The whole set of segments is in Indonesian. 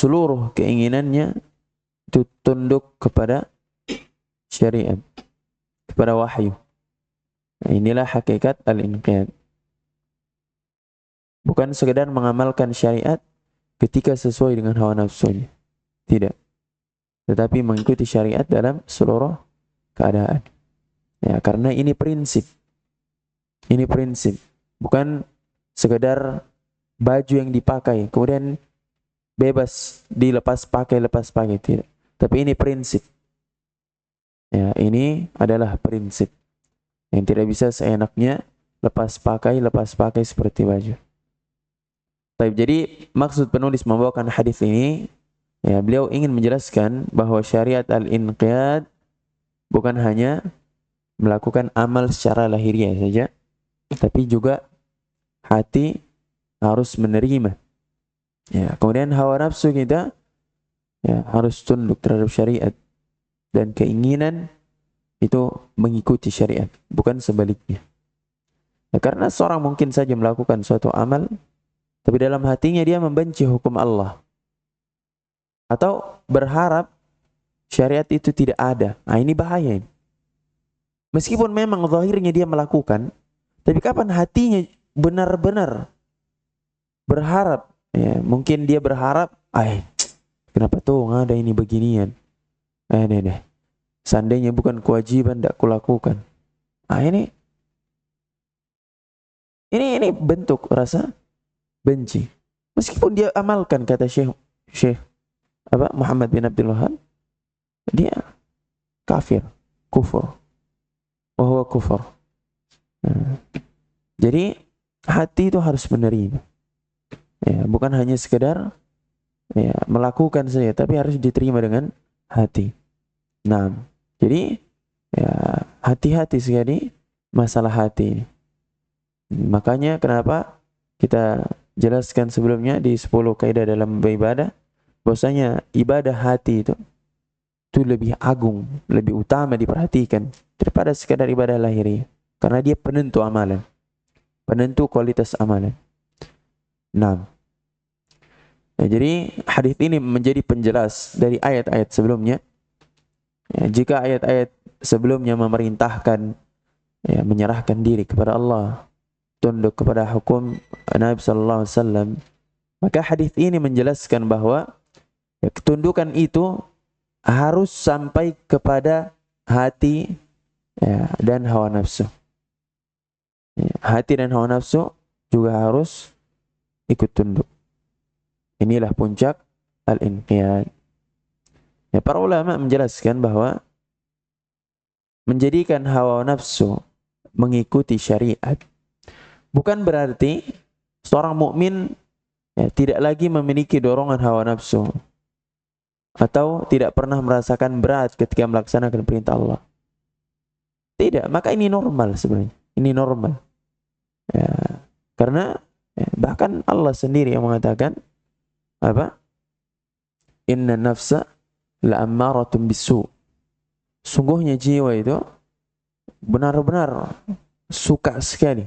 seluruh keinginannya itu tunduk kepada syariat, kepada wahyu. Nah, inilah hakikat al-inqiyad. Bukan sekedar mengamalkan syariat ketika sesuai dengan hawa nafsunya. Tidak. Tetapi mengikuti syariat dalam seluruh keadaan. Ya, karena ini prinsip. Ini prinsip. Bukan sekedar baju yang dipakai, kemudian bebas dilepas pakai, lepas pakai. Tidak. Tapi ini prinsip. Ya, ini adalah prinsip. Yang tidak bisa seenaknya lepas pakai seperti baju. Baik, jadi maksud penulis membawakan hadis ini, ya, beliau ingin menjelaskan bahwa syariat al-inqiyad bukan hanya melakukan amal secara lahiriah saja, tapi juga hati harus menerima. Ya, kemudian hawa nafsu kita ya harus tunduk terhadap syariat dan keinginan itu mengikuti syariat, bukan sebaliknya. Ya, karena seorang mungkin saja melakukan suatu amal tapi dalam hatinya dia membenci hukum Allah. Atau berharap syariat itu tidak ada. Nah, ini bahaya. Meskipun memang zahirnya dia melakukan, tapi kapan hatinya benar-benar berharap, ya, mungkin dia berharap, kenapa tuh nggak ada ini beginian? Deh. Seandainya bukan kewajiban, tidak kulakukan. Ini bentuk rasa benci. Meskipun dia amalkan, kata Syekh Muhammad bin Abdul Wahab, dia kafir, kufur. Wahwa kufur. Jadi hati itu harus menerima. Ya, bukan hanya sekedar ya, melakukan saja, tapi harus diterima dengan hati. Nah, jadi ya, hati-hati sekali masalah hati. Makanya kenapa kita jelaskan sebelumnya di 10 kaidah dalam beribadah, bahwasanya ibadah hati itu lebih agung, lebih utama diperhatikan daripada sekadar ibadah lahiriah, karena dia penentu amalan, penentu kualitas amalan. Nah, jadi hadis ini menjadi penjelas dari ayat-ayat sebelumnya. Ya, jika ayat-ayat sebelumnya memerintahkan ya, menyerahkan diri kepada Allah, tunduk kepada hukum Nabi sallallahu alaihi wasallam, maka hadis ini menjelaskan bahwa ya, ketundukan itu harus sampai kepada hati ya, dan hawa nafsu. Ya, hati dan hawa nafsu juga harus ikut tunduk. Inilah puncak al-inqiyad. Ya, para ulama menjelaskan bahwa menjadikan hawa nafsu mengikuti syariat bukan berarti seorang mukmin ya, tidak lagi memiliki dorongan hawa nafsu atau tidak pernah merasakan berat ketika melaksanakan perintah Allah. Tidak, maka ini normal sebenarnya. Ini normal. Ya, karena ya, bahkan Allah sendiri yang mengatakan apa? Inna nafsa la'ammaratun bisu. Sungguhnya jiwa itu benar-benar suka sekali.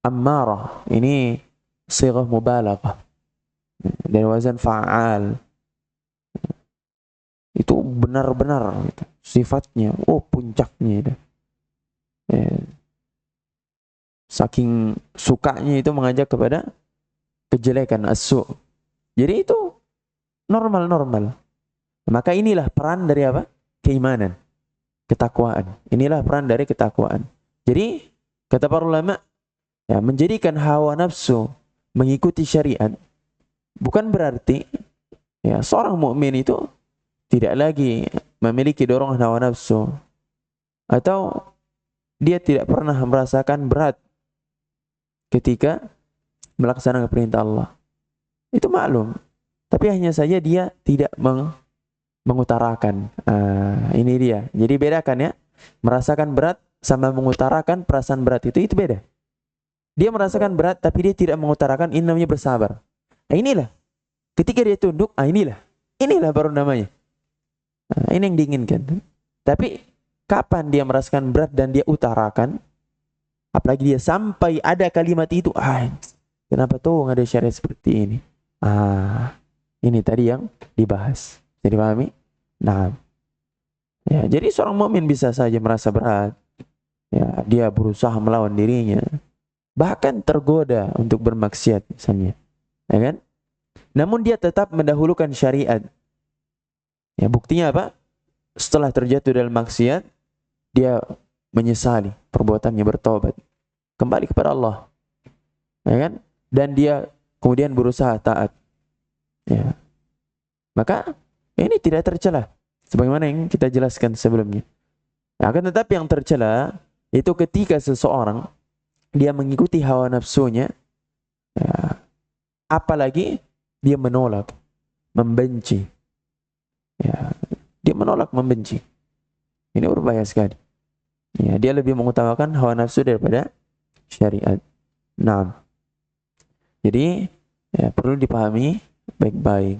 Ammarah, ini sighah mubalaghah dari wazan fa'al. Itu benar-benar sifatnya, puncaknya itu. Ya. Saking sukanya itu mengajak kepada kejelekan, as-su'. Jadi itu normal-normal. Maka inilah peran dari apa? Keimanan, ketakwaan. Inilah peran dari ketakwaan. Jadi kata para ulama, ya, menjadikan hawa nafsu mengikuti syariat bukan berarti ya, seorang mukmin itu tidak lagi memiliki dorongan hawa nafsu atau dia tidak pernah merasakan berat ketika melaksanakan perintah Allah. Itu maklum. Tapi hanya saja dia tidak mengutarakan. Ini dia. Jadi bedakan ya. Merasakan berat sama mengutarakan perasaan berat itu beda. Dia merasakan berat tapi dia tidak mengutarakan, ini namanya bersabar. Inilah. Ketika dia tunduk, inilah baru namanya. Ini yang diinginkan. Tapi kapan dia merasakan berat dan dia utarakan, apalagi dia sampai ada kalimat itu, kenapa tuh nggak ada syariat seperti ini? Ini tadi yang dibahas. Jadi pahami? Nah, ya, jadi seorang mukmin bisa saja merasa berat. Ya, dia berusaha melawan dirinya, bahkan tergoda untuk bermaksiat misalnya, ya kan? Namun dia tetap mendahulukan syariat. Ya, buktinya apa? Setelah terjatuh dalam maksiat, dia menyesali perbuatannya, bertobat, kembali kepada Allah, ya kan? Dan dia kemudian berusaha taat. Ya. Maka ini tidak tercela, sebagaimana yang kita jelaskan sebelumnya. Akan tetapi yang tercela itu ketika seseorang dia mengikuti hawa nafsunya, ya, apalagi dia menolak, membenci. Ya, dia menolak, membenci. Ini berbahaya sekali. Ya, dia lebih mengutamakan hawa nafsu daripada syariat. Nah, jadi ya, perlu dipahami baik-baik.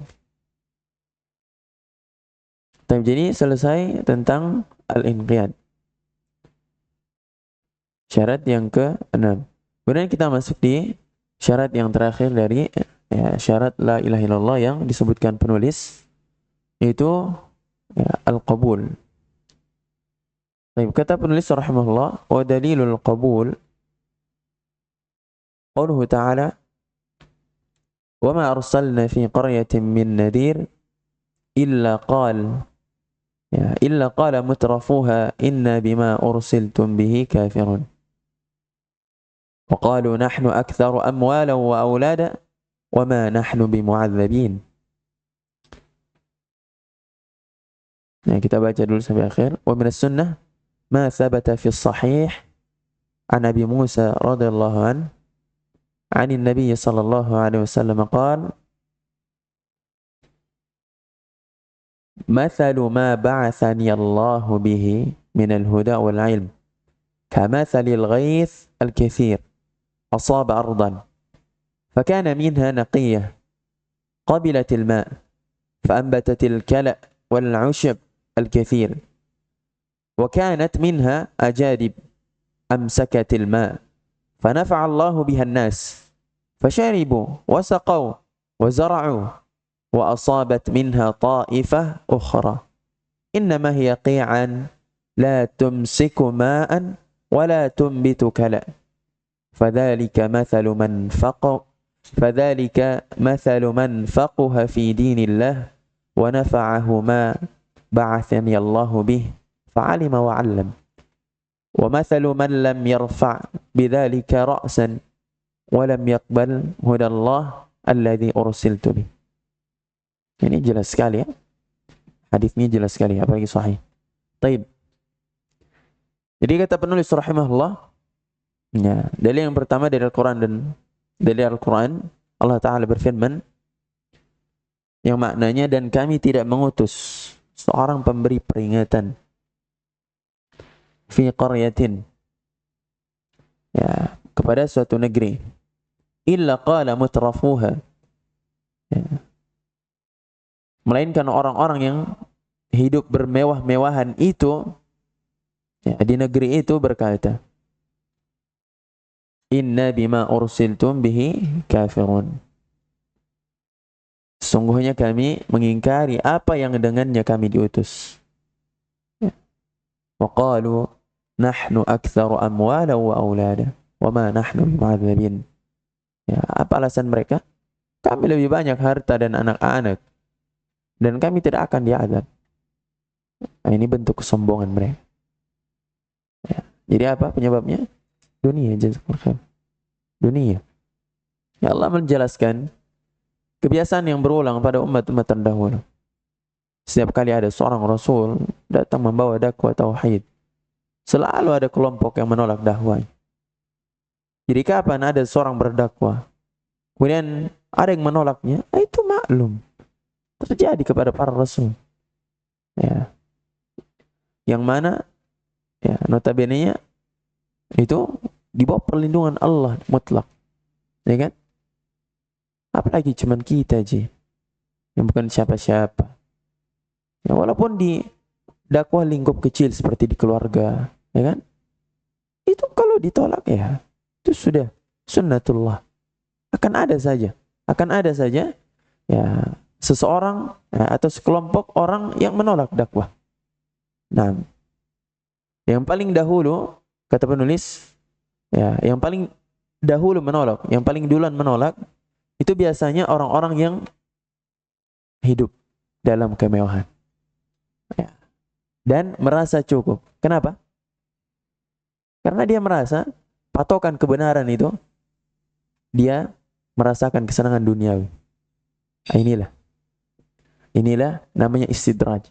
Jadi selesai tentang al-inqiyad. Syarat yang ke-6. Kemudian kita masuk di syarat yang terakhir dari ya, syarat la ilaha illallah yang disebutkan penulis, yaitu ya, al-qabul. Baik, kata penulis rahimahullah, wa dalilul qabul qauluhu ta'ala wa ma arsalna fi qaryatin min nadhir illa qala mutrafuha inna bima ursiltum bihi kafirun. Wa qalu nahnu aktharu amwalan wa aulada wa ma nahnu bimu'adzabin. Nah, kita baca dulu sampai akhir. Wa minas sunnah ma thabata fi sahih an Nabi Musa radhiyallahu an عن النبي صلى الله عليه وسلم قال مثل ما بعثني الله به من الهدى والعلم كمثل الغيث الكثير أصاب أرضا فكان منها نقية قبلت الماء فأنبتت الكلأ والعشب الكثير وكانت منها أجادب أمسكت الماء فنفع الله بها الناس فشربوا وسقوا وزرعوا وأصابت منها طائفة أخرى إنما هي قيعا لا تمسك ماء ولا تنبت كلأ فذلك مثل من فقه في دين الله ونفعه ما بعثني الله به فعلم وعلم ومثل من لم يرفع بذلك رأسا ولم يقبل هدى الله الذي أرسلت به. Ini jelas sekali ya. Hadisnya jelas sekali, apalagi sahih. Taib. Jadi kata penulis rahimahullah, ya, dalil yang pertama dari Al-Quran, dan dari Al-Quran Allah Ta'ala berfirman yang maknanya, dan kami tidak mengutus seorang pemberi peringatan fi qaryatin, ya, kepada suatu negeri, illa qala mutrafuha, ya, melainkan orang-orang yang hidup bermewah-mewahan itu, ya, di negeri itu berkata, inna bima ursiltum bihi kafirun, sungguhnya kami mengingkari apa yang dengannya kami diutus. Ya. Wa qalu nahnu aktsaru amwalan wa aulada wa ma nahnu bimu'adzabin. Ya, apa alasan mereka? Kami lebih banyak harta dan anak-anak, dan kami tidak akan diazab. Nah, ini bentuk kesombongan mereka. Ya. Jadi apa penyebabnya? Dunia, jazakallahu. Dunia. Ya, Allah menjelaskan kebiasaan yang berulang pada umat-umat terdahulu. Setiap kali ada seorang Rasul datang membawa dakwah tauhid, selalu ada kelompok yang menolak dakwah. Jadi kapan ada seorang berdakwah, kemudian ada yang menolaknya, itu maklum terjadi kepada para Rasul. Ya. Yang mana, ya, notabene-nya itu di bawah perlindungan Allah mutlak. Ya kan? Apalagi cuman kita aja yang bukan siapa-siapa. Ya, walaupun di dakwah lingkup kecil seperti di keluarga, ya kan? Itu kalau ditolak, ya itu sudah sunnatullah. Akan ada saja ya seseorang atau sekelompok orang yang menolak dakwah. Nah, yang paling dahulu kata penulis, ya, yang paling dahulu menolak, yang paling duluan menolak itu biasanya orang-orang yang hidup dalam kemewahan, ya, dan merasa cukup. Kenapa? Karena dia merasa patokan kebenaran itu dia merasakan kesenangan duniawi. Nah, inilah namanya istidraj.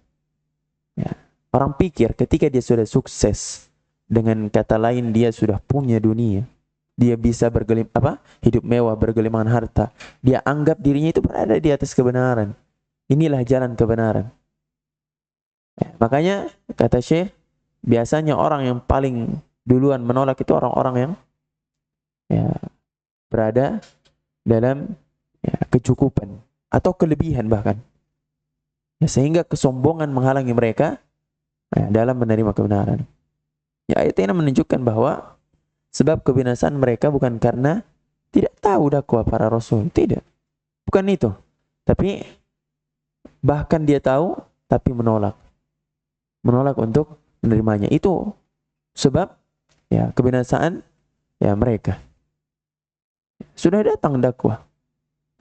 Ya. Orang pikir ketika dia sudah sukses, dengan kata lain dia sudah punya dunia, dia bisa hidup mewah, bergelimangan harta, dia anggap dirinya itu berada di atas kebenaran. Inilah jalan kebenaran. Ya, makanya kata Syekh, biasanya orang yang paling duluan menolak itu orang-orang yang ya, berada dalam kecukupan atau kelebihan bahkan. Ya, sehingga kesombongan menghalangi mereka dalam menerima kebenaran. Ya, ayat ini menunjukkan bahwa sebab kebinasaan mereka bukan karena tidak tahu dakwah para rasul, tidak. Bukan itu. Tapi bahkan dia tahu tapi menolak. Menolak untuk menerimanya. Itu sebab ya kebinasaan ya mereka. Sudah datang dakwah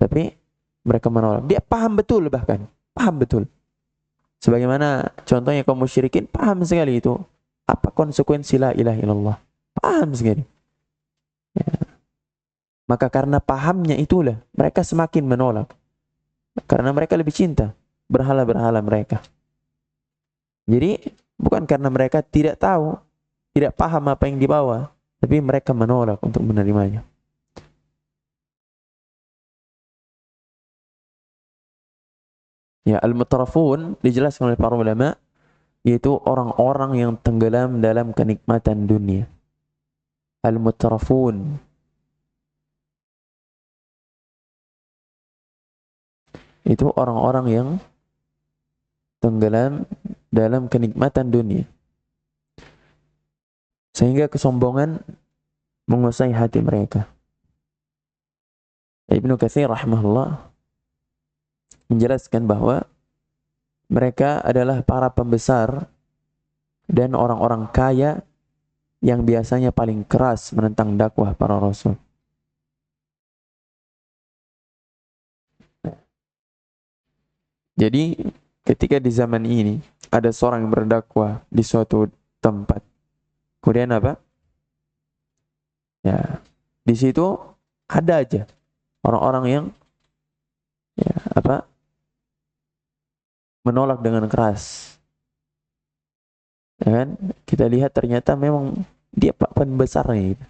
tapi mereka menolak. Dia paham betul, bahkan paham betul. Sebagaimana contohnya kaum musyrikin paham sekali itu apa konsekuensi la ilaha illallah. Paham sekali. Ya. Maka karena pahamnya itulah mereka semakin menolak. Karena mereka lebih cinta berhala-berhala mereka. Jadi bukan karena mereka tidak tahu, tidak paham apa yang dibawa, tapi mereka menolak untuk menerimanya. Ya, al-mutarafun dijelaskan oleh para ulama, yaitu orang-orang yang tenggelam dalam kenikmatan dunia. Al-mutarafun itu orang-orang yang tenggelam dalam kenikmatan dunia, sehingga kesombongan menguasai hati mereka. Ibnu Katsir rahimahullah menjelaskan bahwa mereka adalah para pembesar dan orang-orang kaya yang biasanya paling keras menentang dakwah para rasul. Jadi ketika di zaman ini ada seorang yang berdakwah di suatu tempat, kemudian apa? Ya, di situ ada aja orang-orang yang ya, menolak dengan keras. Ya kan? Kita lihat ternyata memang dia pembesarnya gitu.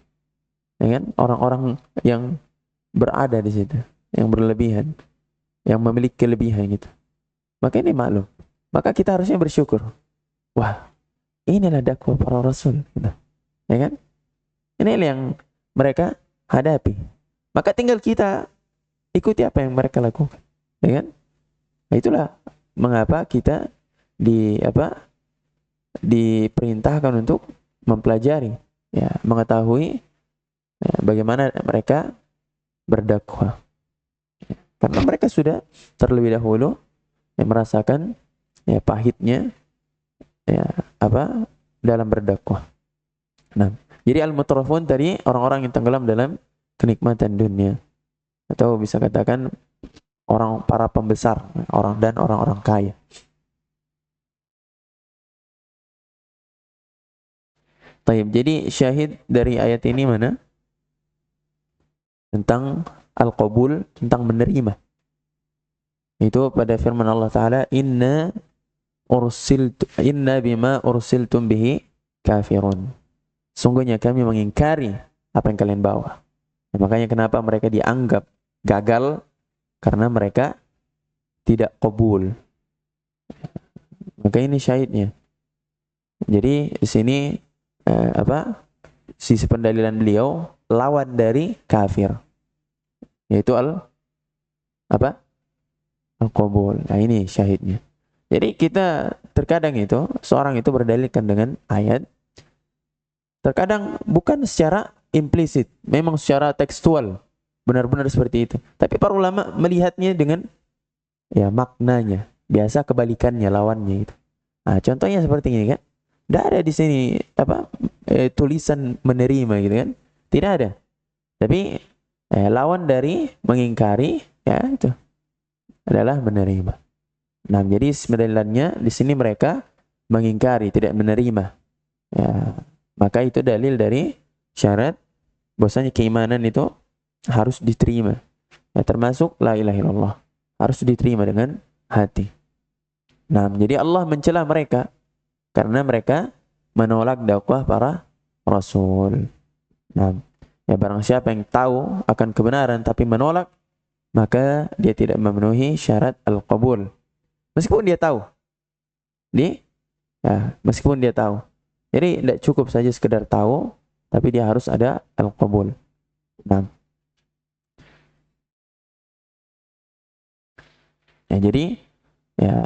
Ya kan? Orang-orang yang berada di situ, yang berlebihan, yang memiliki kelebihan gitu. Maka ini maklum. Maka kita harusnya bersyukur. Wah, inilah dakwah para rasul. Gitu. Ya kan? Inilah yang mereka hadapi. Maka tinggal kita ikuti apa yang mereka lakukan. Ya kan? Nah, itulah mengapa kita diperintahkan untuk mempelajari, ya, mengetahui ya, bagaimana mereka berdakwah. Ya, karena mereka sudah terlebih dahulu merasakan ya pahitnya ya dalam berdakwah. Nah, jadi al-mutarafun tadi orang-orang yang tenggelam dalam kenikmatan dunia, atau bisa katakan para pembesar, orang-orang kaya. Taib. Jadi syahid dari ayat ini mana? Tentang al-qabul, tentang menerima. Itu pada firman Allah Ta'ala, inna bima ursiltum bihi kafirun. Sungguhnya kami mengingkari apa yang kalian bawa. Nah, makanya kenapa mereka dianggap gagal? Karena mereka tidak qabul. Maka ini syahidnya. Jadi di sini sisi pendalilan beliau lawan dari kafir, yaitu al-qabul. Nah, ini syahidnya. Jadi kita terkadang itu seorang itu berdalilkan dengan ayat, terkadang bukan secara implisit, memang secara tekstual benar-benar seperti itu. Tapi para ulama melihatnya dengan ya maknanya. Biasa kebalikannya, lawannya itu. Nah, contohnya seperti ini kan. Tidak ada di sini tulisan menerima gitu kan. Tidak ada. Tapi lawan dari mengingkari ya itu adalah menerima. Nah, jadi sebenarnya di sini mereka mengingkari, tidak menerima. Ya, maka itu dalil dari syarat bahwasanya keimanan itu harus diterima. Ya, termasuk la ilaha illallah harus diterima dengan hati. Nah, jadi Allah mencela mereka karena mereka menolak dakwah para rasul. Nah, ya barang siapa yang tahu akan kebenaran tapi menolak, maka dia tidak memenuhi syarat al-qabul. Meskipun dia tahu. Meskipun dia tahu. Jadi tidak cukup saja sekedar tahu, tapi dia harus ada al-qabul. Nah, ya, jadi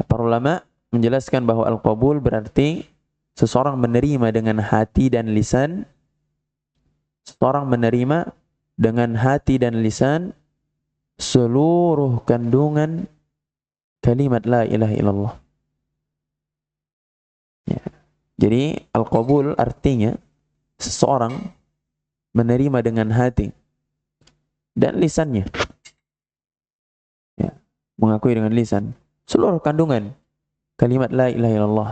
para ulama menjelaskan bahwa al-qabul berarti seseorang menerima dengan hati dan lisan. Seseorang menerima dengan hati dan lisan seluruh kandungan kalimat la ilaha illallah. Ya. Jadi al-qabul artinya seseorang menerima dengan hati dan lisannya. Ya. Mengakui dengan lisan seluruh kandungan kalimat la ilaha illallah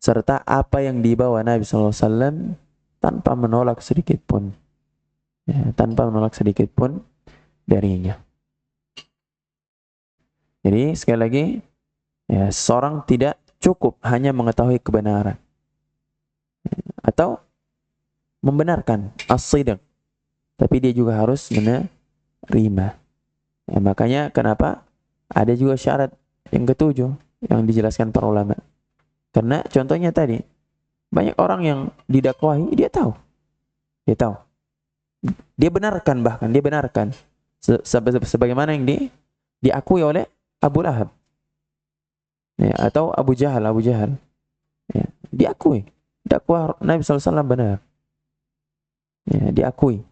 serta apa yang dibawa Nabi SAW tanpa menolak sedikit pun. Ya, tanpa menolak sedikit pun darinya. Jadi sekali lagi, ya, seorang tidak cukup hanya mengetahui kebenaran atau membenarkan as-sidq, tapi dia juga harus menerima. Ya, makanya kenapa ada juga syarat yang ketujuh yang dijelaskan para ulama. Karena contohnya tadi, banyak orang yang didakwahi, dia tahu. Dia benarkan, bahkan dia benarkan sebagaimana yang diakui oleh Abu Lahab, ya, atau Abu Jahal. Ya, diakui dakwah Nabi SAW benar, ya, diakui.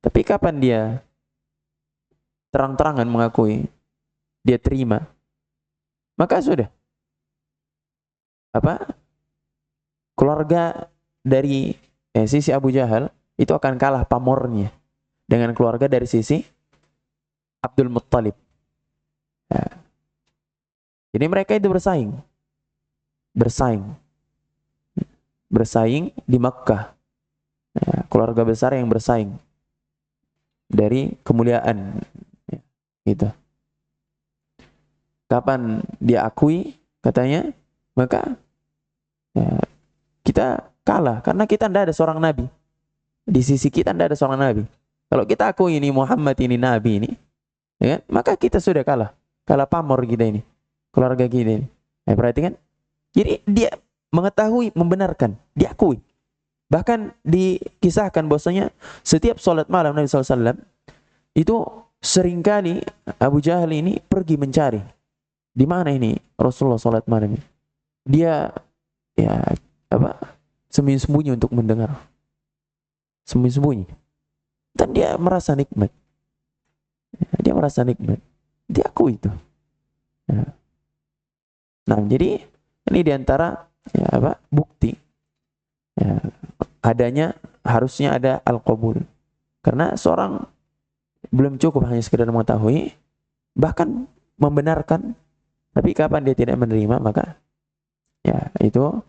Tapi kapan dia terang-terangan mengakui, dia terima, maka sudah keluarga dari sisi Abu Jahal itu akan kalah pamornya dengan keluarga dari sisi Abdul Muttalib. Ya. Jadi mereka itu bersaing di Makkah. Ya, keluarga besar yang bersaing dari kemuliaan. Ya, gitu. Kapan dia akui katanya, maka ya, kita kalah karena kita tidak ada seorang nabi. Di sisi kita tidak ada seorang nabi. Kalau kita akui ini Muhammad ini nabi ini, ya, maka kita sudah kalah pamor kita ini, keluarga kita ini. Perhatikan. Jadi dia mengetahui, membenarkan, diakui. Bahkan dikisahkan bahwasanya setiap sholat malam Nabi SAW itu seringkali Abu Jahal ini pergi mencari di mana ini Rasulullah sholat malam ini. Dia sembunyi-sembunyi untuk mendengar, sembunyi-sembunyi, dan dia merasa nikmat. Diakui itu. Nah, jadi ini diantara bukti adanya, harusnya ada al-qabul. Karena seorang belum cukup hanya sekedar mengetahui, bahkan membenarkan, tapi kapan dia tidak menerima, maka ya itu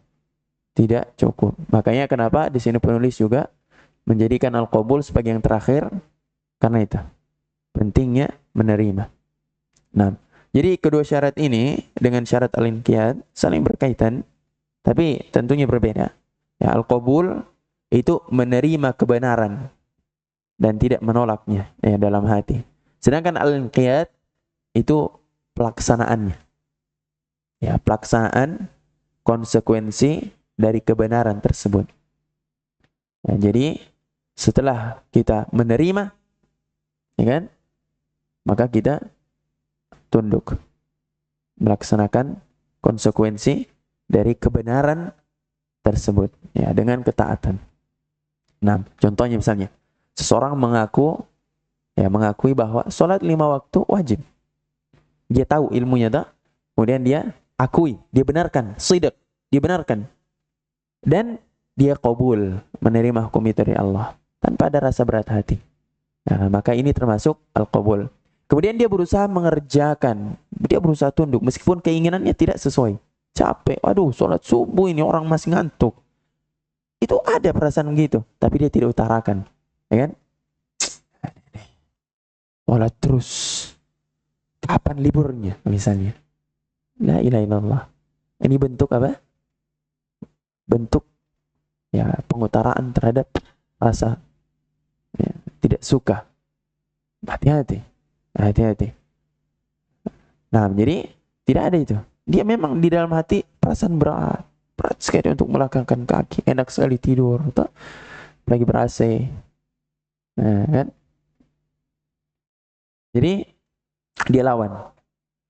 tidak cukup. Makanya kenapa di sini penulis juga menjadikan al-qabul sebagai yang terakhir, karena itu pentingnya menerima. Nah, jadi kedua syarat ini dengan syarat al-inqiyad saling berkaitan, tapi tentunya berbeda. Ya, al-qabul itu menerima kebenaran dan tidak menolaknya dalam hati. Sedangkan al-inqiyad itu pelaksanaannya. Ya, pelaksanaan konsekuensi dari kebenaran tersebut. Ya, jadi setelah kita menerima, ya kan, maka kita tunduk melaksanakan konsekuensi dari kebenaran tersebut, ya, dengan ketaatan. Nah, contohnya misalnya seseorang mengakui bahwa sholat 5 waktu wajib. Dia tahu ilmunya tak? Kemudian dia akui, dia benarkan, sidq, dia benarkan. Dan dia qabul, menerima hukum itu dari Allah tanpa ada rasa berat hati. Nah, maka ini termasuk al-qabul. Kemudian dia berusaha mengerjakan, dia berusaha tunduk meskipun keinginannya tidak sesuai. Capek, aduh sholat subuh ini orang masih ngantuk. Itu ada perasaan gitu, tapi dia tidak utarakan. Ya kan? Sholat terus. Kapan liburnya misalnya? La ilaha illallah. Ini bentuk apa? Bentuk ya pengutaraan terhadap rasa ya, tidak suka. Hati-hati. Hati-hati. Nah, jadi tidak ada itu. Dia memang di dalam hati perasaan berat. Berat sekali untuk melangkahkan kaki. Enak sekali tidur. Lagi ber-AC. Nah, kan? Jadi dia lawan.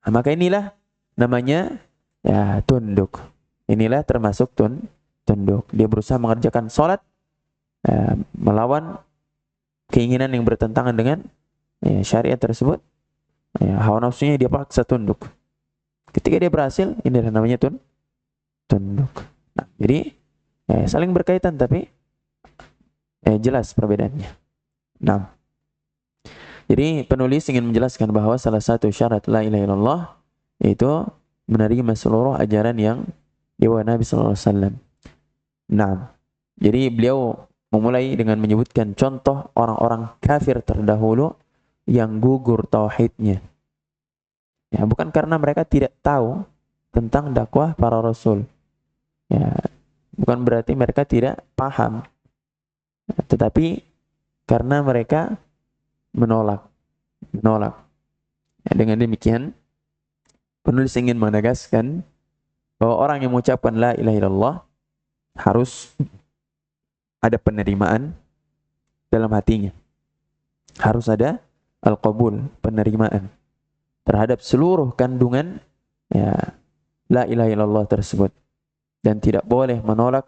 Nah, maka inilah namanya ya tunduk. Inilah termasuk tunduk. Dia berusaha mengerjakan sholat melawan keinginan yang bertentangan dengan ya, syariat tersebut. Ya, hawa nafsunya dia paksa tunduk. Ketika dia berhasil, inilah namanya tunduk. Nah, jadi saling berkaitan tapi jelas perbedaannya. Nah, jadi penulis ingin menjelaskan bahwa salah satu syarat la ilaha illallah yaitu menerima seluruh ajaran yang dibawa Nabi sallallahu alaihi wasallam. Nah, jadi beliau memulai dengan menyebutkan contoh orang-orang kafir terdahulu yang gugur tauhidnya. Ya, bukan karena mereka tidak tahu tentang dakwah para rasul. Ya, bukan berarti mereka tidak paham. Tetapi karena mereka menolak. Ya, dengan demikian penulis ingin menegaskan bahwa orang yang mengucapkan la ilaha illallah harus ada penerimaan dalam hatinya. Harus ada al-qabul, penerimaan terhadap seluruh kandungan ya, la ilaha illallah tersebut. Dan tidak boleh menolak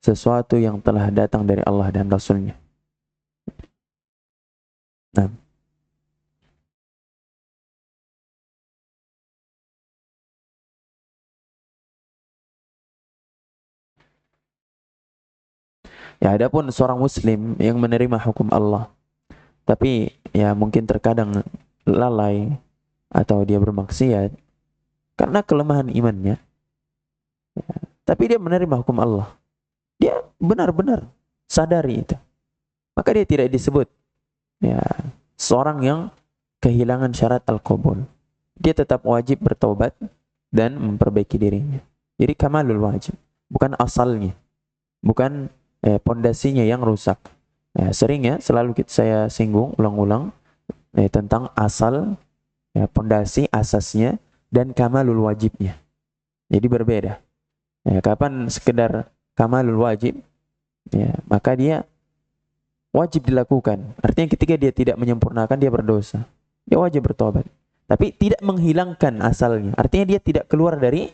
sesuatu yang telah datang dari Allah dan Rasulnya. Nah, ya adapun seorang muslim yang menerima hukum Allah, tapi ya mungkin terkadang lalai atau dia bermaksiat karena kelemahan imannya, ya, tapi dia menerima hukum Allah. Dia benar-benar sadari itu. Maka dia tidak disebut ya seorang yang kehilangan syarat al-qabul. Dia tetap wajib bertobat dan memperbaiki dirinya. Jadi kamalul wajib, bukan asalnya, bukan pondasinya yang rusak. Sering ya selalu saya singgung ulang-ulang tentang asal, pondasi asasnya dan kamalul wajibnya. Jadi berbeda. Kapan sekedar kamalul wajib, ya, maka dia wajib dilakukan. Artinya ketika dia tidak menyempurnakan, dia berdosa. Dia wajib bertobat. Tapi tidak menghilangkan asalnya. Artinya dia tidak keluar dari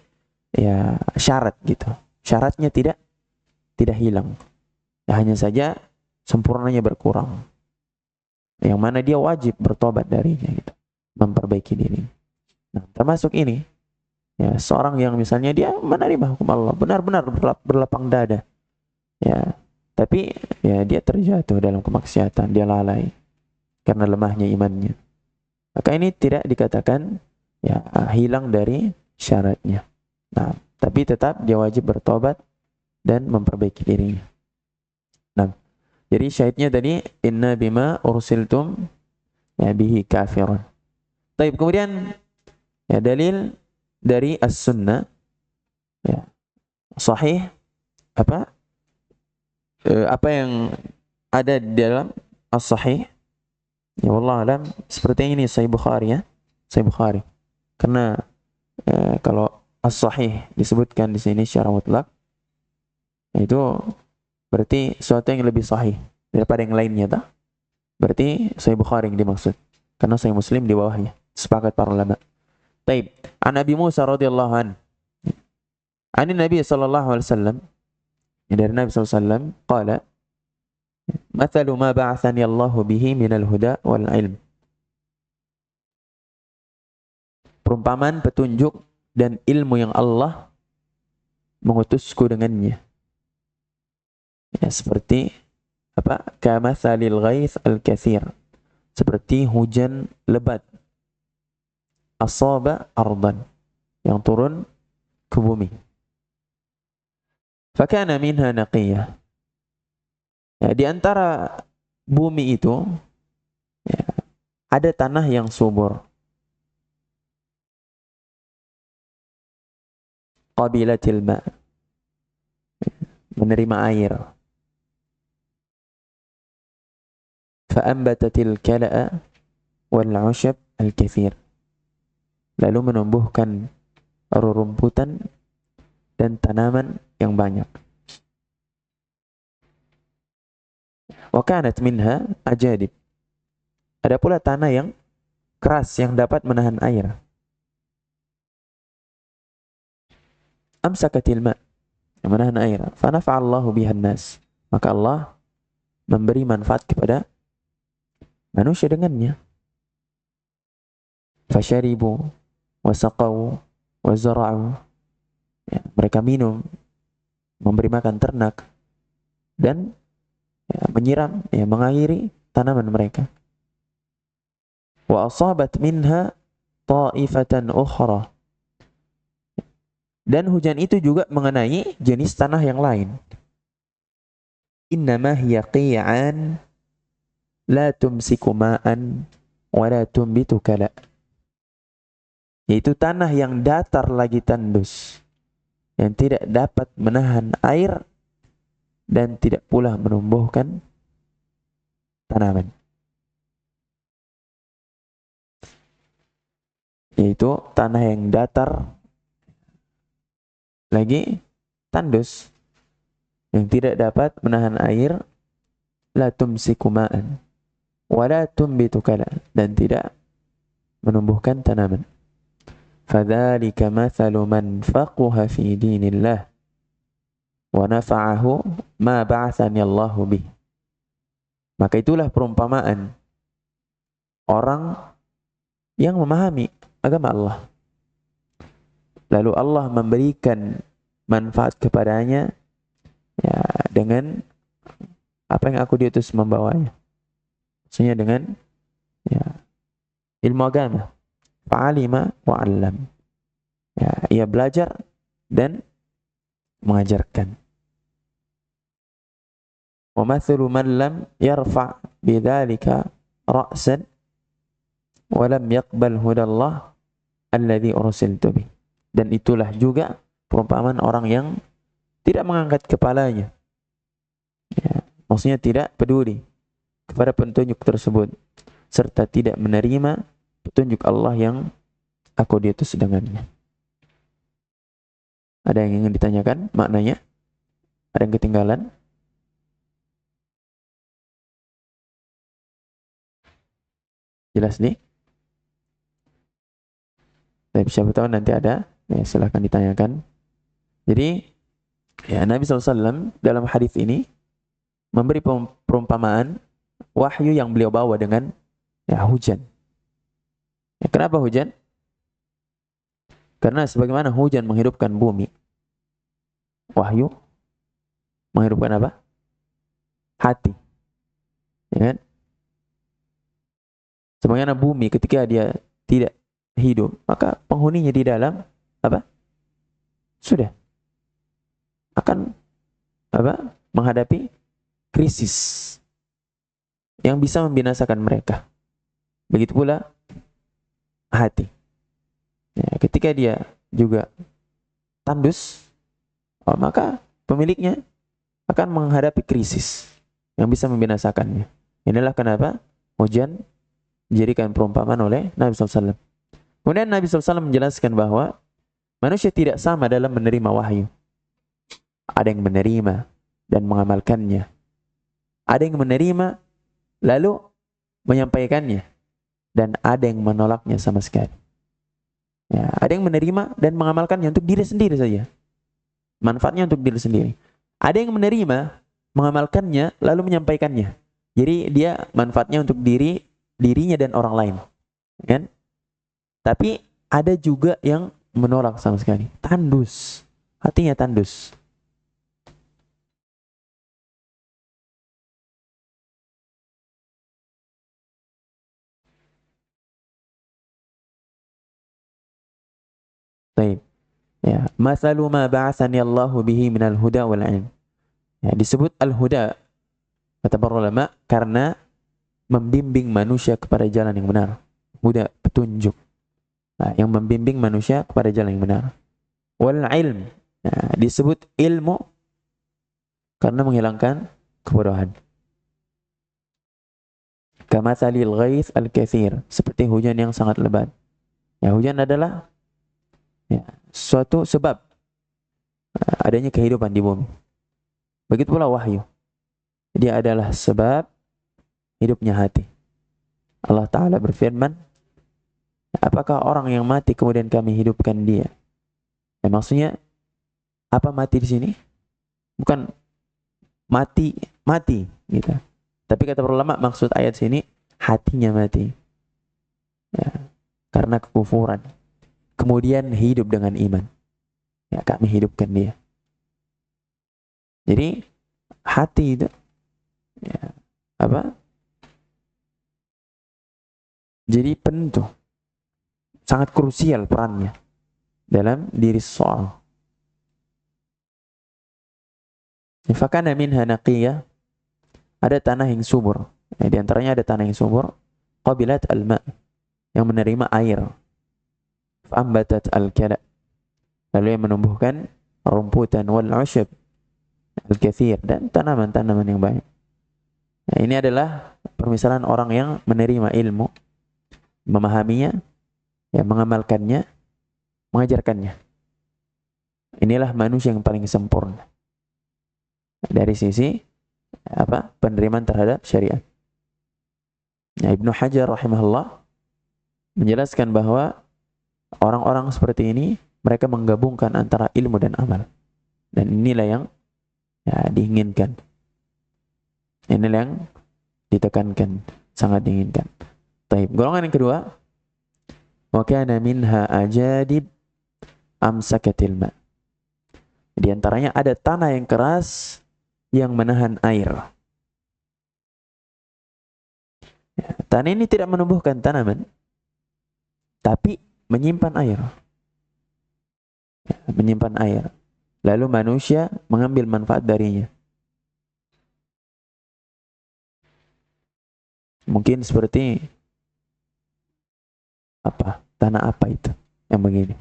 ya syarat gitu. Syaratnya tidak hilang. Ya, hanya saja sempurnanya berkurang. Yang mana dia wajib bertobat darinya gitu. Memperbaiki diri. Nah, termasuk ini. Ya, seorang yang misalnya dia menerima hukum Allah, benar-benar berlapang dada. Ya, tapi ya dia terjatuh dalam kemaksiatan, dia lalai karena lemahnya imannya. Maka ini tidak dikatakan ya hilang dari syaratnya. Nah, tapi tetap dia wajib bertobat dan memperbaiki dirinya. Nah, jadi syahidnya tadi inna bima ursiltum ya bihi kafirun. Baik, kemudian ya dalil dari as-sunnah ya sahih apa yang ada di dalam as-sahih ya wallah alam seperti ini Sahih Bukhari ya. Sahih Bukhari. Karena kalau as-sahih disebutkan di sini secara mutlak itu berarti sesuatu yang lebih sahih daripada yang lainnya tak? Berarti Sahih Bukhari yang dimaksud. Karena Sahih Muslim di bawahnya. Sepakat para ulama. Taib. An Nabi Musa radhiyallahu an. An Nabi sallallahu alaihi wasallam. Dari Nabi sallallahu alaihi wasallam qala mathalu ma ba'athani Allah bihi minal huda wal ilm. perumpamaan, petunjuk, dan ilmu yang Allah mengutusku dengannya. Ya, seperti apa? Kamathalil ghaith al-kathir. Seperti hujan lebat. Asaba ardan. Yang turun ke bumi. Fakana minha naqiyah. Ya, di antara bumi itu ya, ada tanah yang subur. Qabilatil ma'. Menerima air. Fa'ambatatil kala'a wal 'ushab al-kathir. Lalu menumbuhkan rerumputan dan tanaman yang banyak. Wa kanat minha ajadib. Ada pula tanah yang keras yang dapat menahan air. Amsakatil ma', yang menahan air. Fa nafa'allahu bihan nas. Maka Allah memberi manfaat kepada manusia dengannya. Fasharibu wa saqaw wa zara'u. Ya, mereka minum, memberi makan ternak, dan ya, menyiram, ya, mengairi tanaman mereka. Wa asabat minha ta'ifatan ukhra. Dan hujan itu juga mengenai jenis tanah yang lain. Innama hiya qi'an la tumsiku ma'an wa la tumbitu kala. Yaitu tanah yang datar lagi tandus, yang tidak dapat menahan air dan tidak pula menumbuhkan tanaman. Yaitu tanah yang datar lagi tandus, yang tidak dapat menahan air, la tumsiku ma'an wa la tumbitu kala, dan tidak menumbuhkan tanaman. Fadzalika mathalu man faqaha fi dinillah wa nafa'ahu ma ba'athani Allahu bih. Maka itulah perumpamaan orang yang memahami agama Allah, lalu Allah memberikan manfaat kepadanya, ya, dengan apa yang aku diutus membawanya. Maksudnya dengan, ya, ilmu agama. Fa'alima wa'allam. Ya, ia belajar dan mengajarkan. Wa mathalu man lam yarfa' bidzalika ra'san wa lam yaqbal hudallah alladhi ursiltu bih. Dan itulah juga perumpamaan orang yang tidak mengangkat kepalanya, ya, maksudnya tidak peduli kepada petunjuk tersebut, serta tidak menerima petunjuk Allah yang aku diutus dengannya. Ada yang ingin ditanyakan maknanya? Ada yang ketinggalan? Jelas nih? Tapi siapa tahu nanti ada, ya, silahkan ditanyakan. Jadi, ya, Nabi SAW dalam hadis ini memberi perumpamaan wahyu yang beliau bawa dengan, ya, hujan. Ya, kenapa hujan? Karena sebagaimana hujan menghidupkan bumi, wahyu menghidupkan apa? Hati. Ya kan? Sebagaimana bumi ketika dia tidak hidup, maka penghuninya di dalam apa? Sudah akan apa? Menghadapi krisis yang bisa membinasakan mereka. Begitu pula hati. Ya, ketika dia juga tandus, maka pemiliknya akan menghadapi krisis yang bisa membinasakannya. Inilah kenapa hujan dijadikan perumpamaan oleh Nabi SAW. Kemudian Nabi SAW menjelaskan bahwa manusia tidak sama dalam menerima wahyu. Ada yang menerima dan mengamalkannya. Ada yang menerima lalu menyampaikannya. Dan ada yang menolaknya sama sekali. Ya, ada yang menerima dan mengamalkannya untuk diri sendiri saja. Manfaatnya untuk diri sendiri. Ada yang menerima, mengamalkannya, lalu menyampaikannya. Jadi dia manfaatnya untuk dirinya dan orang lain. Kan? Tapi ada juga yang menolak sama sekali. Tandus. Hatinya tandus. Baik. Ya, masalu ma ba'athani Allahu bihi minal huda wal ilm. Ya, disebut al-huda kata para ulama karena membimbing manusia kepada jalan yang benar. Huda, petunjuk. Nah, yang membimbing manusia kepada jalan yang benar. Wal ilm. Nah, disebut ilmu karena menghilangkan kebodohan. Kama salil ghais al-kathir, seperti hujan yang sangat lebat. Ya, hujan adalah ya, suatu sebab adanya kehidupan di bumi. Begitu pula wahyu. Dia adalah sebab hidupnya hati. Allah Ta'ala berfirman, apakah orang yang mati kemudian kami hidupkan dia? Ya, maksudnya, apa mati di sini? Bukan mati gitu. Tapi kata para ulama maksud ayat sini hatinya mati. Ya, karena kekufuran. Kemudian hidup dengan iman. Ya, kami hidupkan dia. Jadi hati itu ya, apa? Jadi penentu. Sangat krusial perannya dalam diri seseorang. Fakana minha naqiyah, ada tanah yang subur. Di antaranya ada tanah yang subur, qabilat al-ma', yang menerima air. Fa'ambatat al-kala, lalu yang menumbuhkan rumputan wal usyab al-kathir, dan tanaman-tanaman yang banyak. Nah, ini adalah permisalan orang yang menerima ilmu, memahaminya, ya, mengamalkannya, mengajarkannya. Inilah manusia yang paling sempurna dari sisi penerimaan terhadap syariat. Nah, Ibnu Hajar rahimahullah menjelaskan bahwa orang-orang seperti ini mereka menggabungkan antara ilmu dan amal. Dan inilah yang ya, diinginkan. Inilah yang ditekankan, sangat diinginkan. Taib. Golongan yang kedua, wa kana minha ajadib amsakatil ma. Di antaranya ada tanah yang keras yang menahan air. Ya, tanah ini tidak menumbuhkan tanaman, tapi menyimpan air. Ya, menyimpan air. Lalu manusia mengambil manfaat darinya. Mungkin seperti tanah apa itu yang begini?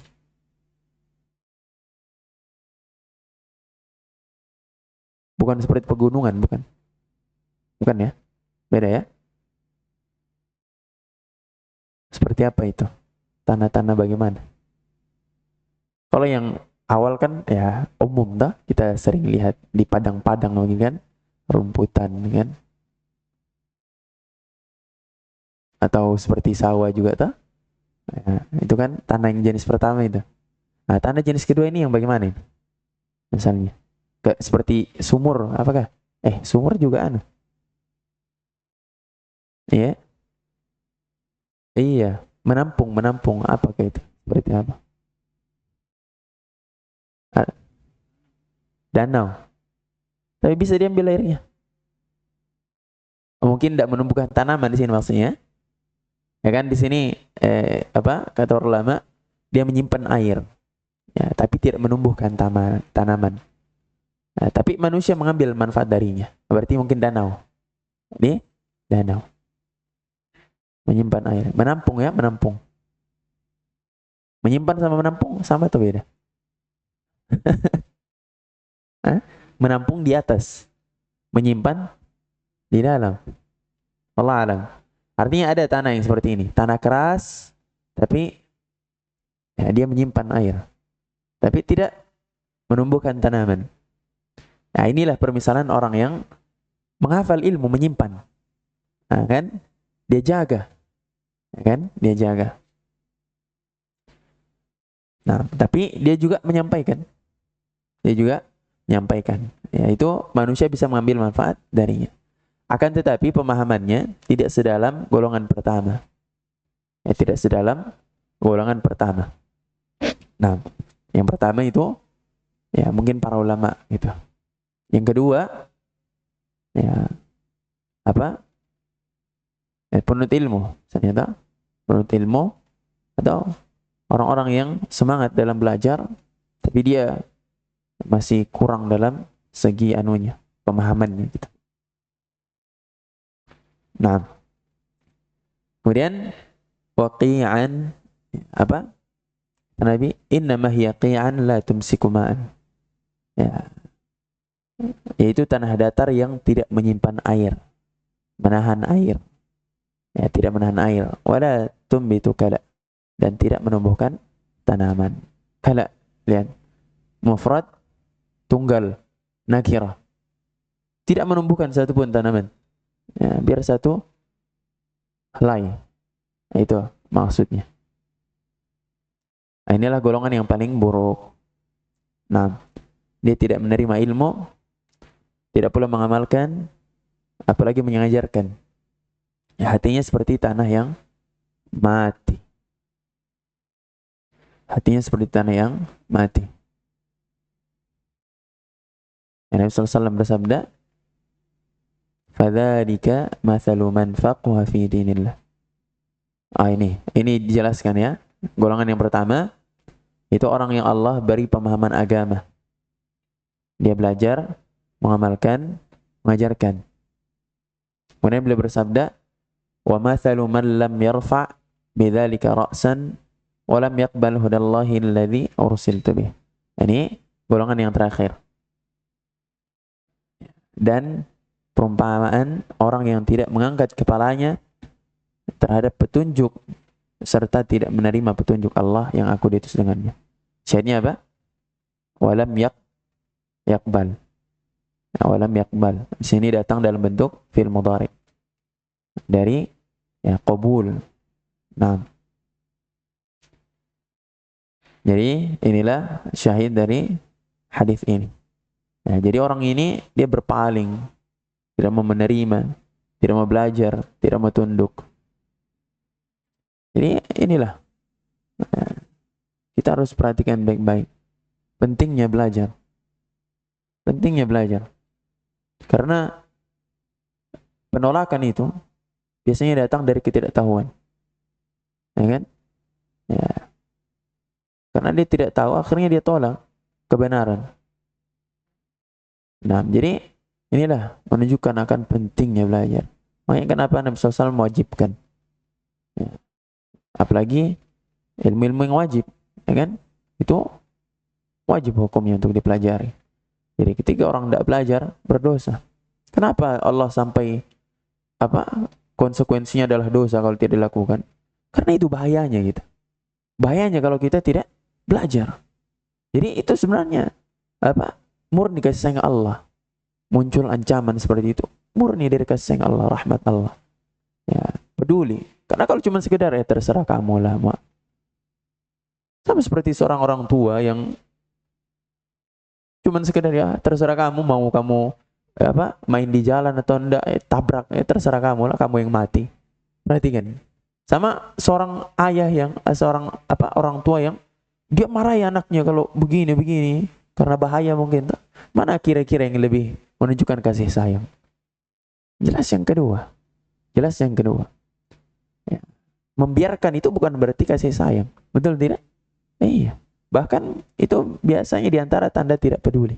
Bukan seperti pegunungan, bukan? Bukan ya? Beda ya? Seperti apa itu? Tanah-tanah bagaimana? Kalau yang awal kan ya umum dah, kita sering lihat di padang-padang lagi kan, rumputan kan? Atau seperti sawah juga tak? Ya, itu kan tanah yang jenis pertama itu. Nah, tanah jenis kedua ini yang bagaimana ini? Misalnya, seperti sumur, apakah? Sumur juga Iya, iya, menampung apa kayak itu? Seperti apa? Danau. Tapi bisa diambil airnya. Mungkin tidak menumbuhkan tanaman di sini maksudnya. Ya kan di sini kata ulama dia menyimpan air. Ya, tapi tidak menumbuhkan tanaman. Nah, tapi manusia mengambil manfaat darinya. Berarti mungkin danau. Ini danau. Menyimpan air. Menampung ya, menampung. Menyimpan sama menampung sama atau beda? Menampung di atas. Menyimpan di dalam. Allah alam. Artinya ada tanah yang seperti ini. Tanah keras, tapi ya, dia menyimpan air. Tapi tidak menumbuhkan tanaman. Nah, inilah permisalan orang yang menghafal ilmu, menyimpan. Nah, kan? Dia jaga. Kan? Dia jaga. Nah, tapi dia juga menyampaikan. Dia juga menyampaikan. Yaitu manusia bisa mengambil manfaat darinya. Akan tetapi pemahamannya tidak sedalam golongan pertama. Tidak sedalam golongan pertama. Nah, yang pertama itu ya mungkin para ulama gitu. Yang kedua ya apa? Penuntut ilmu, ternyata penuntut ilmu atau orang-orang yang semangat dalam belajar tapi dia masih kurang dalam segi anunya, pemahamannya gitu. Nah, kemudian waqi'an apa? Nabi innama hiya qi'an la tumsiku ma'an. Ya, yaitu tanah datar yang tidak menyimpan air, menahan air. Ya, tidak menahan air. Wala tumbitu kala, dan tidak menumbuhkan tanaman. Kala, lihat. Mufrad tunggal nakirah. Tidak menumbuhkan satupun tanaman. Ya, biar satu helai. Itu maksudnya. Nah, inilah golongan yang paling buruk. Nah, dia tidak menerima ilmu, tidak pula mengamalkan, apalagi mengajarkan. Ya, hatinya seperti tanah yang mati. Hatinya seperti tanah yang mati. Ya, Nabi SAW bersabda, "Fadzalika mathalu man faqaha fi dinillah." Ini dijelaskan ya. Golongan yang pertama itu orang yang Allah beri pemahaman agama. Dia belajar, mengamalkan, mengajarkan. Kemudian beliau bersabda, "Wa mathalu man lam yarfa' bidzalika ra'san wa lam yaqbal hudallahi alladzi ursiltu bih." Ini golongan yang terakhir. Dan perumpamaan orang yang tidak mengangkat kepalanya terhadap petunjuk serta tidak menerima petunjuk Allah yang aku diutus dengannya. Syahidnya apa? Walam yaqbal. Walam yaqbal. Di sini datang dalam bentuk fi'il mudhari. Dari ya qabul. Nah. Jadi inilah syahid dari hadis ini. Nah, jadi orang ini dia berpaling, tidak mau menerima, tidak mau belajar, tidak mau tunduk. Jadi inilah kita harus perhatikan baik-baik. Pentingnya belajar. Pentingnya belajar. Karena penolakan itu biasanya datang dari ketidaktahuan. Ya kan? Ya. Karena dia tidak tahu, akhirnya dia tolak kebenaran. Nah, jadi inilah menunjukkan akan pentingnya belajar. Makanya kenapa Nabi SAW mewajibkan. Ya. Apalagi ilmu-ilmu yang wajib, ya kan? Itu wajib hukumnya untuk dipelajari. Jadi ketika orang tidak belajar, berdosa. Kenapa Allah sampai konsekuensinya adalah dosa kalau tidak dilakukan? Karena itu bahayanya gitu. Bahayanya kalau kita tidak belajar. Jadi itu sebenarnya murni kasih sayang Allah. Muncul ancaman seperti itu, murni dari kasih sayang Allah, rahmat Allah. Ya, peduli. Karena kalau cuma sekedar ya terserah kamu lah, Mak. Sama seperti seorang orang tua yang cuma sekedar ya terserah kamu, mau kamu main di jalan atau enggak, tabrak, terserah kamu lah, kamu yang mati. Perhatikan. Sama seorang ayah yang seorang orang tua yang dia marahi anaknya kalau begini karena bahaya mungkin. Mana kira-kira yang lebih menunjukkan kasih sayang? Jelas yang kedua. Ya. Membiarkan itu bukan berarti kasih sayang. Betul tidak? Iya. Bahkan itu biasanya diantara tanda tidak peduli.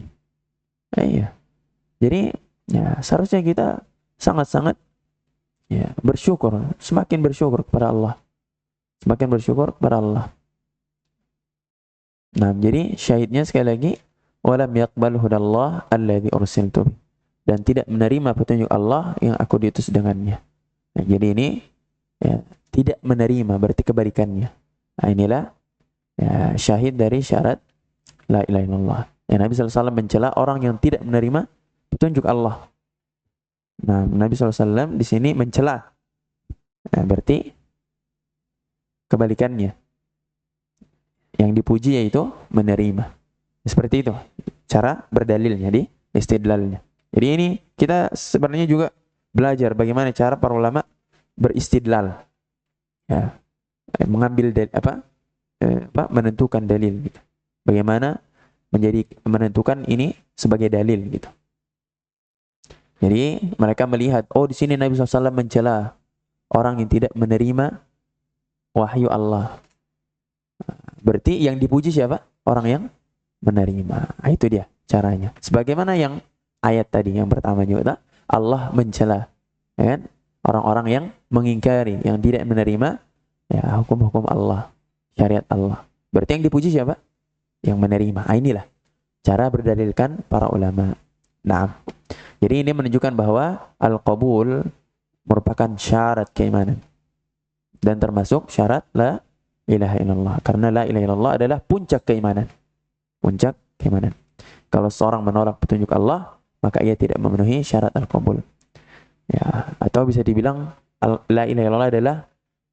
Iya. Jadi ya seharusnya kita sangat-sangat ya bersyukur, semakin bersyukur kepada Allah. Semakin bersyukur kepada Allah. Nah, jadi syahidnya sekali lagi, walam yaqbal hudallah alladzi ursiltu, dan tidak menerima petunjuk Allah yang aku diutus dengannya. Nah, jadi ini ya, tidak menerima berarti kebalikannya. Nah, inilah ya, syahid dari syarat la ilaha illallah. Ya, Nabi SAW mencela orang yang tidak menerima petunjuk Allah. Nah, Nabi SAW di sini mencela. Nah, berarti kebalikannya. Yang dipuji yaitu menerima. Seperti itu cara berdalilnya di istidlalnya. Jadi ini kita sebenarnya juga belajar bagaimana cara para ulama beristidlal. Ya, mengambil menentukan dalil gitu. Bagaimana menentukan ini sebagai dalil gitu. Jadi mereka melihat, oh di sini Nabi SAW mencela orang yang tidak menerima wahyu Allah. Berarti yang dipuji siapa? Orang yang menerima. Nah, itu dia caranya. Sebagaimana yang ayat tadi yang pertama juga, Allah mencela, ya kan? Orang-orang yang mengingkari, yang tidak menerima ya hukum-hukum Allah, syariat Allah. Berarti yang dipuji siapa? Yang menerima. Nah, inilah cara berdalilkan para ulama. Nah, jadi ini menunjukkan bahwa al-qabul merupakan syarat keimanan dan termasuk syarat la ilaha illallah. Karena la ilaha illallah adalah puncak keimanan. Puncak keimanan. Kalau seorang menolak petunjuk Allah, maka ia tidak memenuhi syarat al-qabul. Ya, atau bisa dibilang la ilaha illallah adalah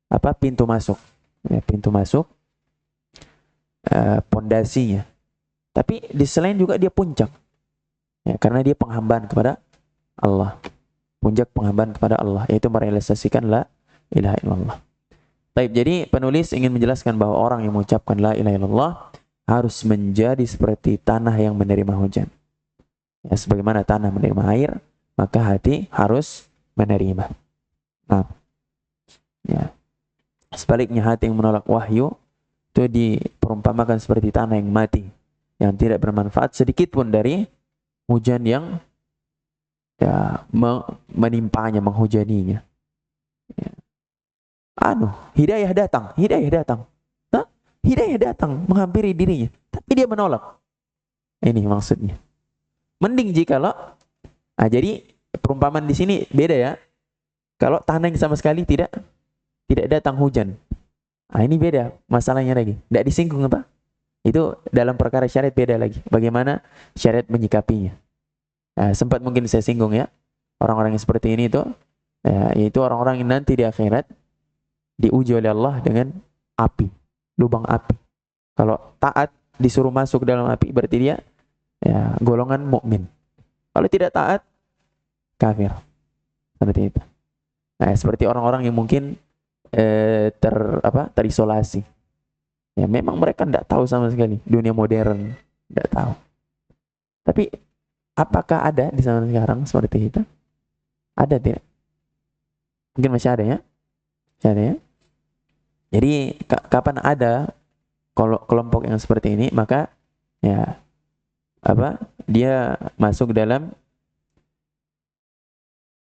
apa? Pintu masuk. Ya, pintu masuk pondasinya. Tapi di selain juga dia puncak. Ya, karena dia penghambaan kepada Allah. Puncak penghambaan kepada Allah, yaitu merealisasikan la ilaha illallah. Baik, jadi penulis ingin menjelaskan bahwa orang yang mengucapkan la ilaha illallah harus menjadi seperti tanah yang menerima hujan. Ya, sebagaimana tanah menerima air, maka hati harus menerima. Nah, ya. Sebaliknya hati yang menolak wahyu itu diperumpamakan seperti tanah yang mati, yang tidak bermanfaat sedikit pun dari hujan yang ya menimpanya, menghujaninya. Ya. Hidayah datang. Nah, hidayah datang menghampiri dirinya, tapi dia menolak. Ini maksudnya. Mending jikalau, jadi perumpamaan di sini beda ya. Kalau tanah yang sama sekali tidak datang hujan. Ini beda masalahnya lagi. Tidak disinggung apa? Itu dalam perkara syariat beda lagi. Bagaimana syariat menyikapinya. Sempat mungkin saya singgung ya. Orang-orang yang seperti ini itu, yaitu orang-orang yang nanti di akhirat diuji oleh Allah dengan api, lubang api. Kalau taat disuruh masuk dalam api, berarti dia ya golongan mukmin. Kalau tidak taat, kafir. Seperti itu. Nah, seperti orang-orang yang mungkin terisolasi. Ya, memang mereka tidak tahu sama sekali dunia modern, tidak tahu. Tapi apakah ada di zaman sekarang seperti itu? Ada tidak? Mungkin masih ada ya? Masih ada ya? Jadi kapan ada kelompok yang seperti ini, maka ya dia masuk dalam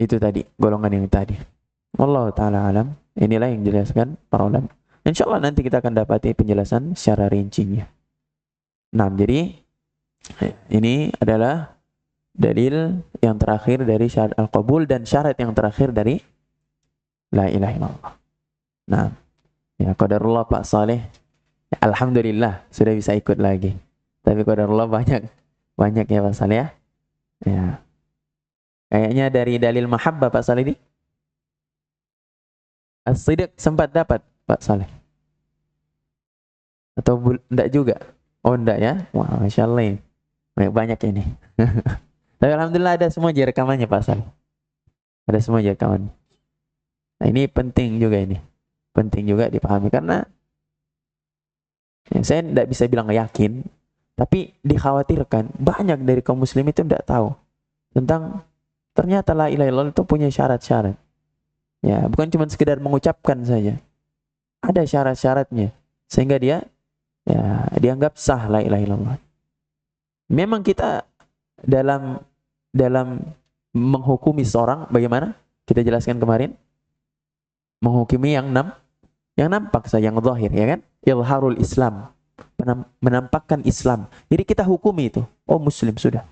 itu tadi, golongan yang tadi. Wallahu ta'ala alam. Inilah yang dijelaskan para ulama. InsyaAllah nanti kita akan dapati penjelasan secara rincinya. Nah, jadi ini adalah dalil yang terakhir dari syarat al-qabul dan syarat yang terakhir dari la ilaha illallah. Nah, ya qadarullah Pak Saleh. Ya, alhamdulillah sudah bisa ikut lagi. Tapi qadarullah banyak ya Pak Saleh ya. Ya. Kayaknya dari dalil mahabbah Pak Saleh ini. As-sidq sempat dapat Pak Saleh. Atau enggak juga? Oh enggak ya? Wah, Masya Allah ini. Banyak ini. Tapi alhamdulillah ada semua rekamannya Pak Saleh. Ada semua rekamannya. Nah, ini penting juga ini. Penting juga dipahami karena saya tidak bisa bilang yakin, tapi dikhawatirkan banyak dari kaum muslim itu tidak tahu tentang ternyata la ilaha illallah itu punya syarat-syarat. Ya, bukan cuma sekedar mengucapkan saja. Ada syarat-syaratnya sehingga dia ya dianggap sah la ilaha illallah. Memang kita dalam menghukumi seorang bagaimana? Kita jelaskan kemarin. Menghukumi yang nampak saja, yang zahir, ya kan? Ilharul Islam, menampakkan Islam. Jadi kita hukumi itu, oh muslim sudah.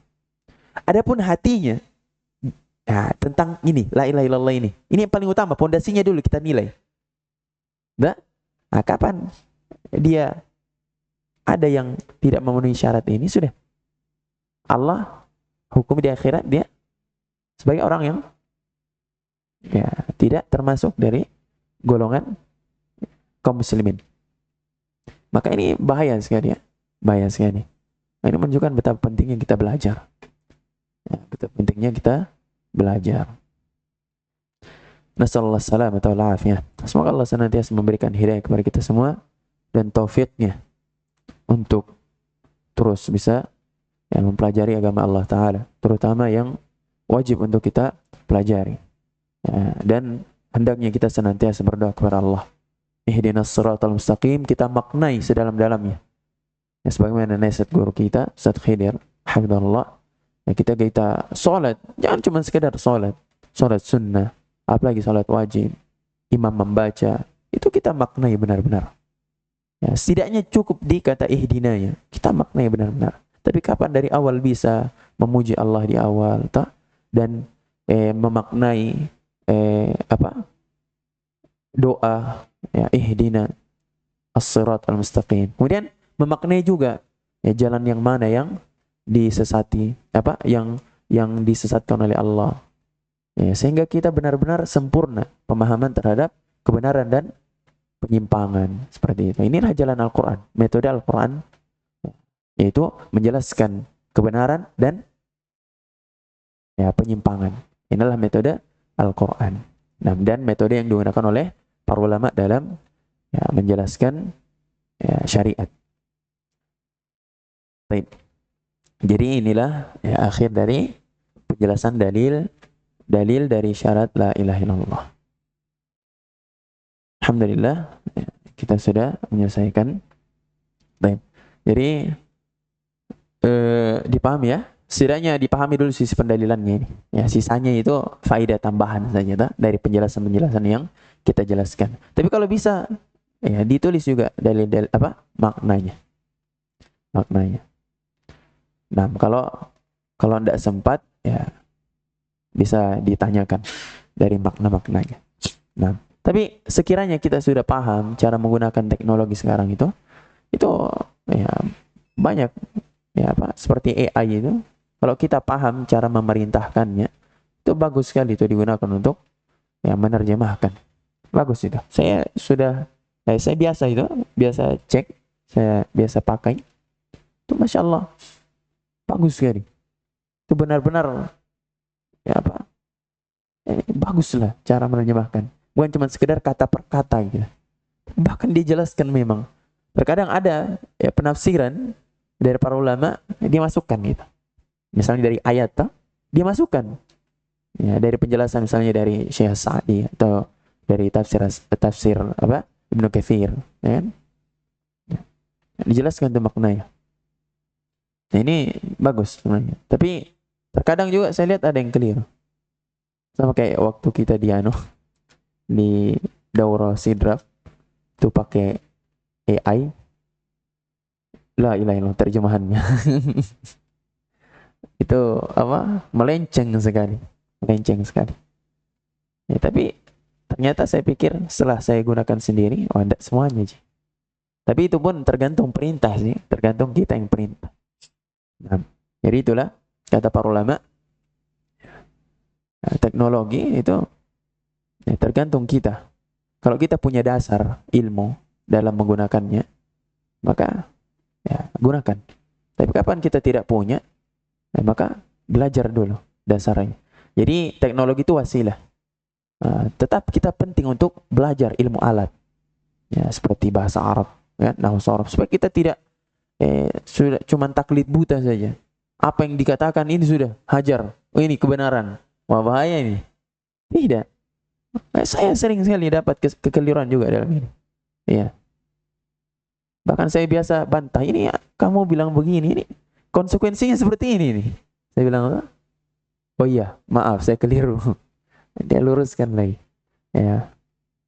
Adapun hatinya, ya, tentang ini, la ilaha illallah ini yang paling utama, pondasinya dulu kita nilai. Nah, kapan dia ada yang tidak memenuhi syarat ini, sudah. Allah hukum di akhirat dia sebagai orang yang ya tidak termasuk dari golongan kaum muslimin. Maka ini bahaya sekali ya. Bahaya sekali. Nah, ini menunjukkan betapa pentingnya kita belajar. Ya, betapa pentingnya kita belajar. Nasallallahu alaihi wasallam. Semoga Allah senantiasa memberikan hidayah kepada kita semua dan taufiknya untuk terus bisa mempelajari agama Allah Ta'ala, terutama yang wajib untuk kita pelajari. Dan hendaknya kita senantiasa berdoa kepada Allah, ihdinas siratal mustaqim, kita maknai sedalam-dalamnya. Sebagaimana nasihat guru kita, Ustaz Khidir, hafizahullah, kita sholat, jangan cuma sekedar sholat sunnah, apalagi sholat wajib, imam membaca, itu kita maknai benar-benar. Setidaknya cukup di kata ihdinanya, kita maknai benar-benar. Tapi kapan dari awal bisa memuji Allah di awal, dan memaknai doa, ihdina as-siratal mustaqim. Kemudian memaknai juga jalan yang mana yang disesati, yang disesatkan oleh Allah. Sehingga kita benar-benar sempurna pemahaman terhadap kebenaran dan penyimpangan, seperti itu. Inilah jalan Al-Quran, metode Al-Quran, yaitu menjelaskan kebenaran dan penyimpangan. Inilah metode Al-Quran. Nah, dan metode yang digunakan oleh para ulama dalam menjelaskan syariat. Baik. Jadi inilah akhir dari penjelasan dalil dari syarat la ilaha illallah. Alhamdulillah, kita sudah menyelesaikan. Baik. Jadi dipahami ya, setidaknya dipahami dulu sisi pendalilannya ini. Sisanya itu faedah tambahan saja dari penjelasan-penjelasan yang kita jelaskan. Tapi kalau bisa ditulis juga dalil-dalil maknanya. Nah, kalau tidak sempat bisa ditanyakan dari makna-maknanya. Nah, tapi sekiranya kita sudah paham cara menggunakan teknologi sekarang itu banyak seperti AI itu, kalau kita paham cara memerintahkannya, itu bagus sekali itu digunakan untuk menerjemahkan. Bagus itu. Saya biasa cek, saya biasa pakai. Itu Masya Allah, bagus sekali. Itu benar-benar baguslah cara menerjemahkan. Bukan cuma sekedar kata per kata gitu. Bahkan dijelaskan memang. Terkadang ada penafsiran dari para ulama, dia masukkan gitu. Misalnya dari ayat, dia masukkan. Dari penjelasan misalnya dari Syekh Sa'di atau dari tafsir Ibnu Katsir, kan? Dijelaskan itu maknanya. Nah, ini bagus sebenarnya. Tapi terkadang juga saya lihat ada yang keliru. Sama kayak waktu kita di Daurah Sidraf itu pakai AI, la ilaha illallah terjemahannya. Itu melenceng sekali. Tapi ternyata saya pikir setelah saya gunakan sendiri, tidak semuanya sih. Tapi itu pun tergantung perintah sih, tergantung kita yang perintah. Nah, jadi itulah kata para ulama, teknologi itu tergantung kita. Kalau kita punya dasar ilmu dalam menggunakannya, maka gunakan. Tapi kapan kita tidak punya, maka belajar dulu dasarnya. Jadi teknologi itu wasilah. Tetap kita penting untuk belajar ilmu alat, seperti bahasa Arab, nahwu Arab, supaya kita tidak sudah cuma taklid buta saja. Apa yang dikatakan ini sudah hajar. Ini kebenaran. Wah, bahaya ini. Tidak. Saya sering sekali dapat kekeliruan juga dalam ini. Bahkan saya biasa bantah, ini kamu bilang begini, ini konsekuensinya seperti ini nih. Saya bilang, oh iya, maaf saya keliru. Dia luruskan lagi.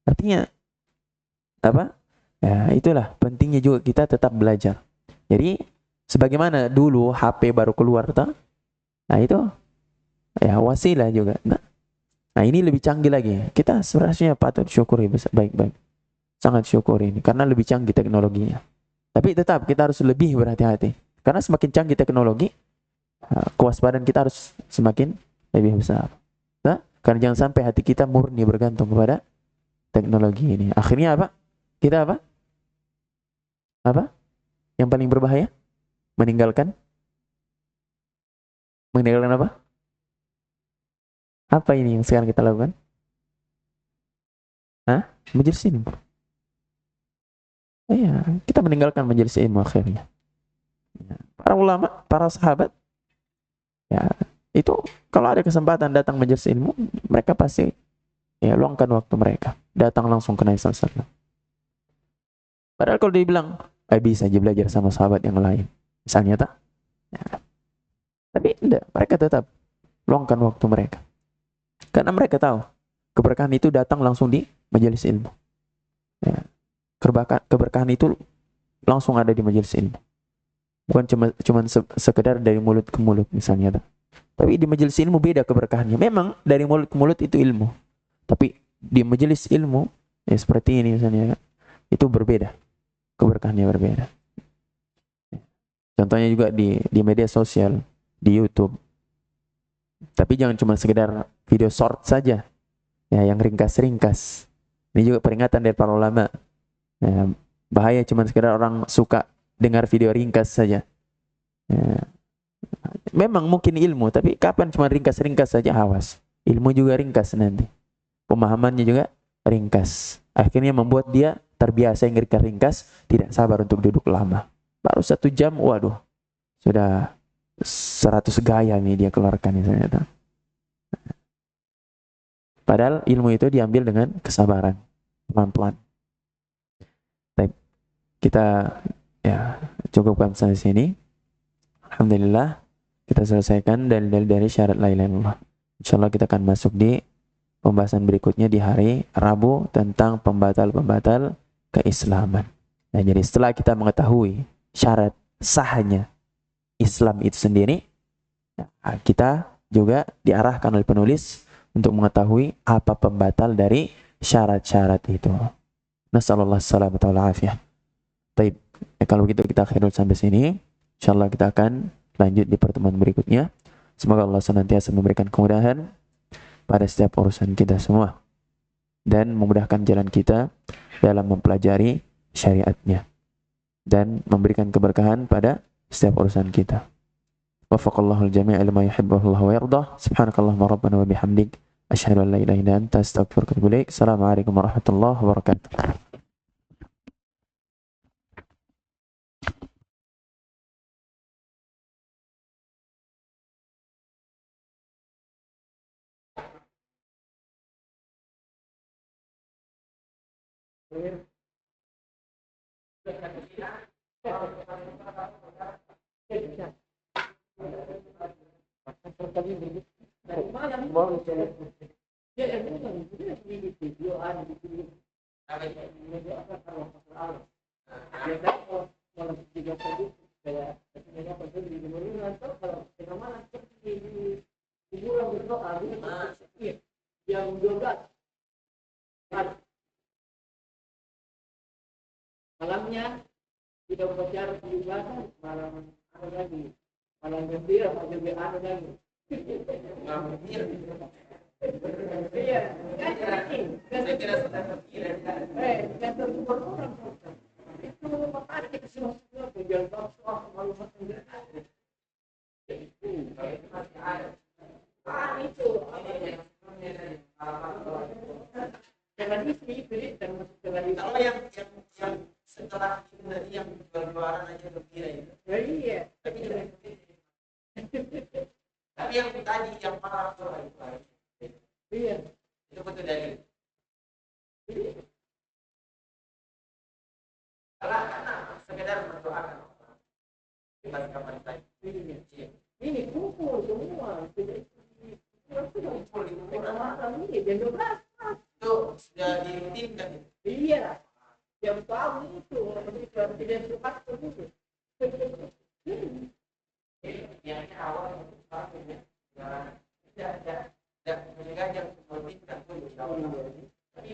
Artinya itulah pentingnya juga kita tetap belajar. Jadi sebagaimana dulu HP baru keluar, nah itu wasilah juga. Nah ini lebih canggih lagi. Kita sebenarnya patut syukuri baik-baik. Sangat syukuri ini karena lebih canggih teknologinya. Tapi tetap kita harus lebih berhati-hati. Karena semakin canggih teknologi, kewaspadaan kita harus semakin lebih besar. Karena jangan sampai hati kita murni bergantung kepada teknologi ini. Akhirnya apa? Kita apa? Yang paling berbahaya? Meninggalkan apa? Apa ini yang sekarang kita lakukan? Majelis ini. Ya, kita meninggalkan majelis ilmu akhirnya. Ya, para ulama, para sahabat, ya itu kalau ada kesempatan datang majelis ilmu, mereka pasti ya luangkan waktu mereka, datang langsung ke Nabi sallallahu alaihi wasallam. Padahal kalau dibilang, bisa aja belajar sama sahabat yang lain, misalnya tak, ya, tapi tidak, mereka tetap luangkan waktu mereka, karena mereka tahu keberkahan itu datang langsung di majelis ilmu. Ya, keberkahan itu langsung ada di majelis ilmu, bukan cuma sekedar dari mulut ke mulut misalnya tak. Tapi di majelis ilmu beda keberkahannya. Memang dari mulut ke mulut itu ilmu, tapi di majelis ilmu ya seperti ini misalnya, itu berbeda, keberkahannya berbeda. Contohnya juga di media sosial, di YouTube. Tapi jangan cuma sekedar video short saja, ya yang ringkas-ringkas. Ini juga peringatan dari para ulama. Ya, bahaya cuma sekedar orang suka dengar video ringkas saja. Ya, memang mungkin ilmu, tapi kapan cuma ringkas-ringkas saja, awas. Ilmu juga ringkas nanti. Pemahamannya juga ringkas. Akhirnya membuat dia terbiasa yang ringkas, tidak sabar untuk duduk lama. Baru 1 jam, waduh, sudah 100 gaya nih dia keluarkan misalnya. Padahal ilmu itu diambil dengan kesabaran, pelan-pelan. Baik, kita ya cukupkan sampai sini. Alhamdulillah kita selesaikan dalil-dalil dari syarat la ilaha illallah. Insyaallah kita akan masuk di pembahasan berikutnya di hari Rabu tentang pembatal-pembatal keislaman. Nah, jadi setelah kita mengetahui syarat sahnya Islam itu sendiri, kita juga diarahkan oleh penulis untuk mengetahui apa pembatal dari syarat-syarat itu. Nasallallahu alaihi wasallam. Baik, kalau begitu kita akhirul sampai sini. Insyaallah kita akan lanjut di pertemuan berikutnya. Semoga Allah senantiasa memberikan kemudahan pada setiap urusan kita semua dan memudahkan jalan kita dalam mempelajari syariatnya dan memberikan keberkahan pada setiap urusan kita. Wafaqallahu al-jami'a lima yuhibbu Allah wa yardah. Subhanakallahumma rabbana wa bihamdik asyhadu an la ilaha illa anta astaghfiruka wa atubu ilaik. Assalamualaikum warahmatullahi wabarakatuh. Malamnya tidak upacara ibadah, malam ada lagi, malam gembira juga ada lagi. Malam gembira. Iya, saya kira sudah terkira. Yang terlupa orang itu makanya kita semua tujuan bangsa maklumat negara. Itu masih ada. Itu jangan isi beli dan masuk ke lagi. Kalau yang setelah itu tadi yang jual-jualan aja berkira itu. Ya, iya. Tapi tapi yang tadi yang para itu. Iya. Itu betul dari. Karena sekedar berdoakan dibanding kapan tadi. Ini kumpul semua. Kumpul di malam ini jam 12. Itu sudah dirutinkan. Iya. Yang tahu itu tidak cepat itu. Yang awal itu sepatunya tidak mengajar merutinkan dulu. Tapi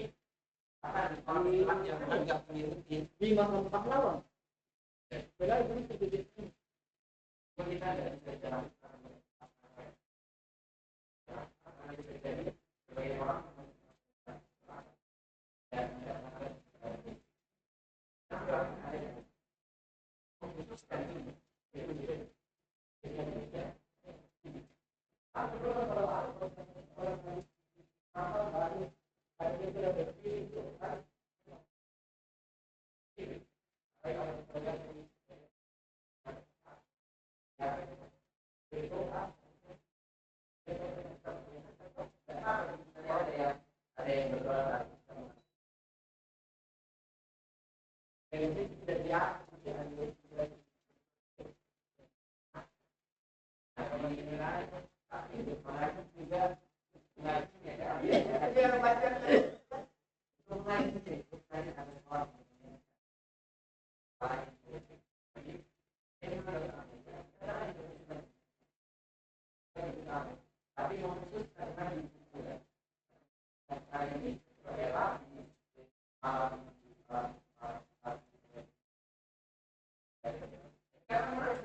kalau yang menganggap merutin di makam pahlawan. Padahal itu terjadi. Kita ada sejarah sebagai orang Kalau